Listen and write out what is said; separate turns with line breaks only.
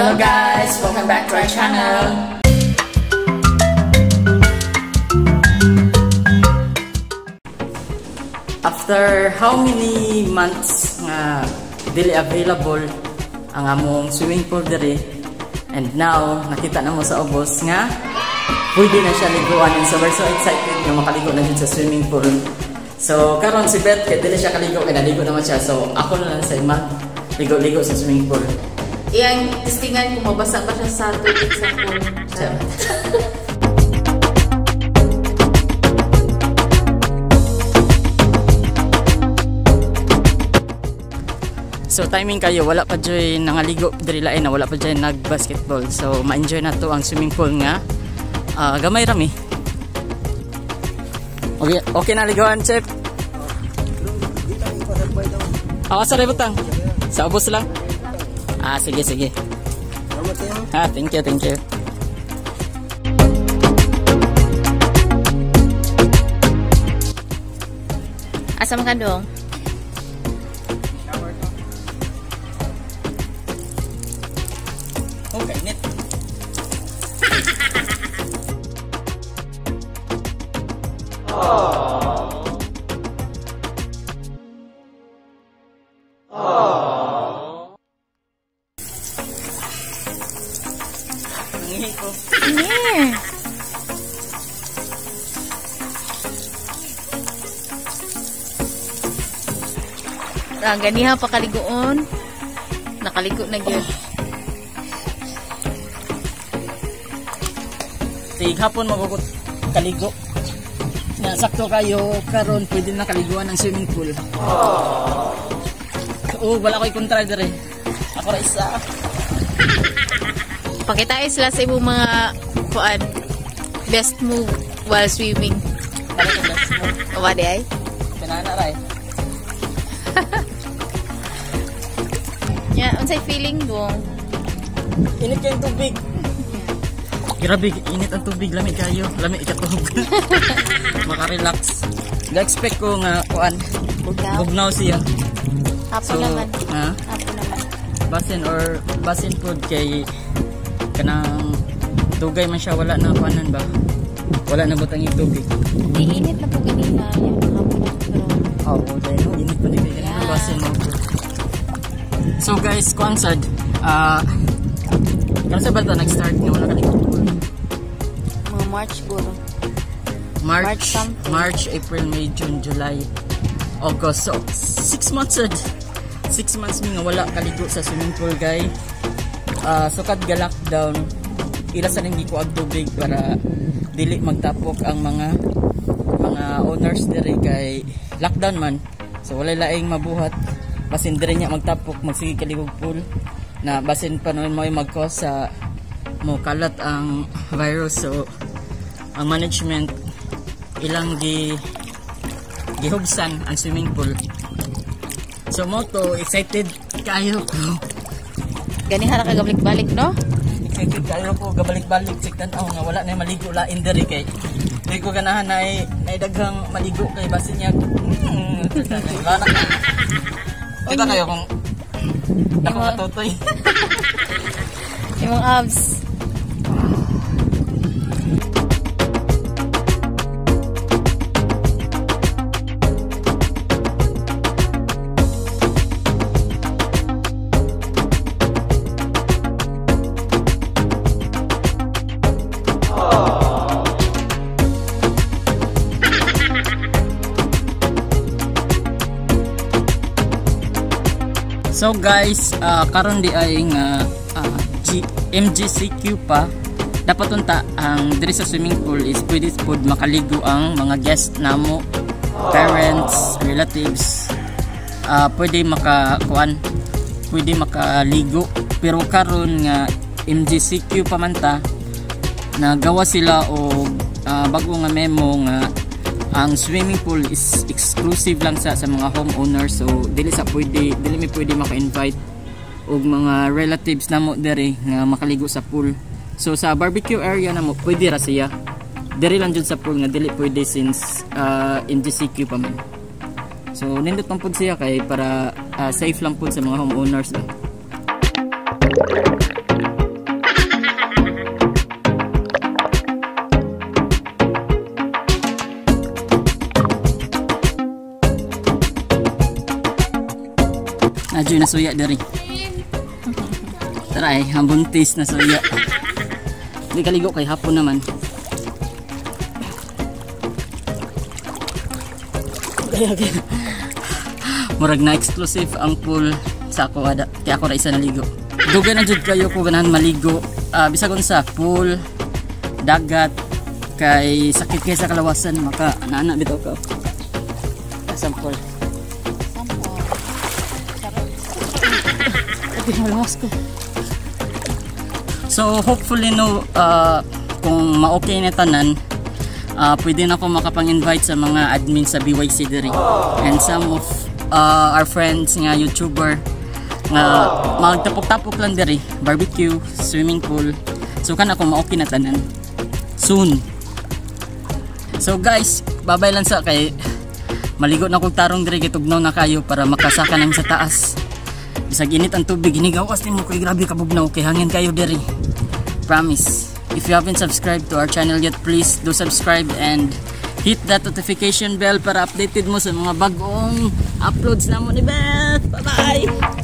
Hello guys, welcome back to our channel. After how many months nga dili available ang among swimming pool diri, and now nakita na mo sa ubos nga pwede na siya liguan, and so we're so excited nga makaligo na dito sa swimming pool. So karon si Beth kay dili siya kaligo kay naligo naman siya, so ako na lang sa mag ligo-ligo sa swimming pool.
Iyang testingan kung mabasa ba siya sa tubig sa pool.
So timing kayo, wala pa dyan nangaligo diri lain na wala pa dyan nag-basketball. So ma-enjoy na to ang swimming pool nga gamay rami. Okay na ligoan, chef. Asa rin butang? Sa ubos lang? Sige. Thank you.
Asa man ka dong?
Okay, net. Nangihi ko.
Ganiha pa kaligoon. Nakaligo na gyud.
Hapon magugot kaligo. Na sakto kayo karon pwede na kaliguan ng swimming pool. Wala ko'y kontra dire. Ako ra isa.
Pakita sila sa imong mga kuan best move while swimming.
Ano yung best move?
Wa di ay?
Kanana ray.
Unsay feeling dong?
Init kayong tubig. Grabe, init ang tubig, lamig kayo. Lamig ikatulog. Maka-relax. Ga-expect ko nga kuan. Bugnaw siya.
Apo naman.
Apo naman. Basin food kay kanang dugay man siya, wala na kuanan ba? Wala na butang yung tubig.
Init na po ganina.
Init pa din ganina basin mo. So guys, kuan sad. Kano sa bata nag-start nga wala kaligo pool?
Mga March siguro.
March, April, May, June, July, August. So 6 months sad. 6 months mi nga wala kaligo sa swimming pool guys. So kad ga lockdown, ila sa ning di ko ag tubig para dili magtapok ang mga owners diri kay lockdown man. So wala laing mabuhat. Basin diri nya magtapok magsige kaligog pool. Na basin pa naman mo mag-cause sa mo kalat ang virus, so ang management ilang gihubsan ang swimming pool. So mo to excited kayo ko.
Ganiha ra ka gabalik-balik no?
Excited kayo ko gabalik-balik siktan nga wala na maligo lain diri kay di ko ganahan na daghang maligo kay basin niya. Kita kayo kung ako matutoy.
Yung abs.
So guys, karon di ay nga MGCQ pa dapat unta ang diri sa swimming pool is pwede pod makaligo ang mga guest namo, parents, relatives. Pwede makaligo, pero karon nga MGCQ pa man ta, nagawa sila og bago nga memo nga ang swimming pool is exclusive lang sa mga homeowners, so dili mi pwede maka-invite og mga relatives namo diri nga makaligo sa pool. So sa barbecue area namo pwede ra siya. Diri lang jud sa pool nga dili pwede since MGCQ pa man. So nindot man pud siya kay para safe lang pud sa mga homeowners ba. Adyo na suya diri. Tara ay, ang buntis na suya. Hindi kaligo kay hapon naman. Okay. Murag na exclusive ang pool sa ako ada. Kaya ako ra isa naligo. Dugay na jud kayo ko ganahan maligo. Bisag sa pool, dagat, kay sakit kay sa kalawasan maka ana bitaw ka. Sample. So hopefully no kung ma-okay na tanan, pwede na ako makapang-invite sa mga admin sa BYC diri and some of our friends nga YouTuber nga magtapok-tapok lang diri, barbecue, swimming pool. So kana ako ma-okay na tanan soon. So guys, babay lang sa kay maligo na kog tarong diri kay tugnaw na kayo para makasaka nang sa taas. Bisag init ang tubig, hinigawas din mo kay grabe kabugnaw kay hangin kayo diri. Promise. If you haven't subscribed to our channel yet, please do subscribe and hit that notification bell para updated mo sa mga bagong uploads na mo ni Beth. Bye bye!